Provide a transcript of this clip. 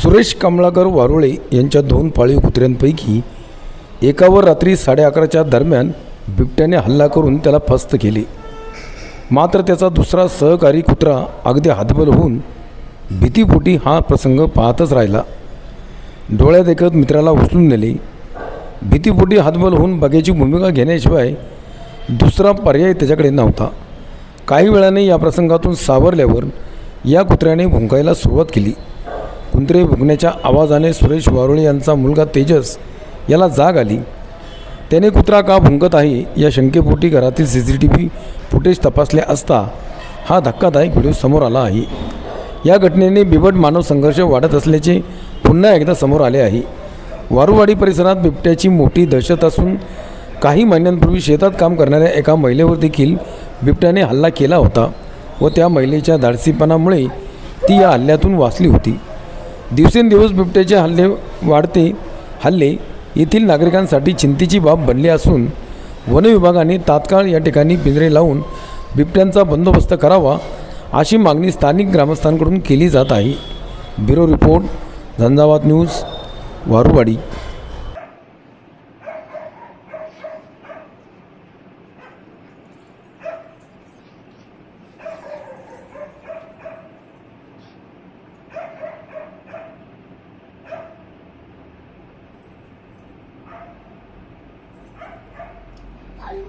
सुरेश कमलाकर वारुळे यांच्या 2 पाळीव कुत्र्यांपैकी एकावर रात्री 11:30च्या दरम्यान बिबट्याने हल्ला करून त्याला फस्त केले। मात्र त्याचा दुसरा सहकारी कुत्रा अगदी हतबल होऊन भीतीपोटी हा प्रसंग पाहतच राहिला। डोळ्यात देखत मित्राला उचलून नेले। भीतीपोटी हतबल होऊन बघ्याची भूमिका घेण्याशिवाय दुसरा पर्याय त्याच्याकडे नव्हता। काही वेळाने या प्रसंगातून सावरल्यावर या कुत्र्याने भुंकायला सुरुवात केली। कुत्रे भुंकण्याच्या आवाजाने सुरेश वारुळे यांचा मुलगा तेजस याला जाग आली। त्याने कुत्रा का भुंकत आहे या शंकेपोटी घरातील CCTV फुटेज तपासले असता हा धक्कादायक व्हिडिओ समोर आला आहे। या घटनेने बिबट मानव संघर्ष वाढत असल्याचे पुन्हा एकदा समोर आले आहे। वारुवाडी परिसरात बिबट्याची मोठी दहशत असून काही महिन्यांपूर्वी शेतात काम करणाऱ्या एका महिलेवर देखील बिबट्याने हल्ला केला होता व त्या महिलेच्या धाडसीपणामुळे ती या हल्ल्यातून वाचली होती। दिवसेंदिवस बिबट्याचे हल्ले येथील नागरिकांसाठी चिंतेची बाब बनली असून वन विभागाने तात्काळ या ठिकाणी पिंजरे लावून बिबट्यांचा बंदोबस्त करावा अशी मागणी स्थानिक ग्रामस्थांकडून केली जात आहे। Bureau report, Jhanjhavat news, Waruwadi. Aí,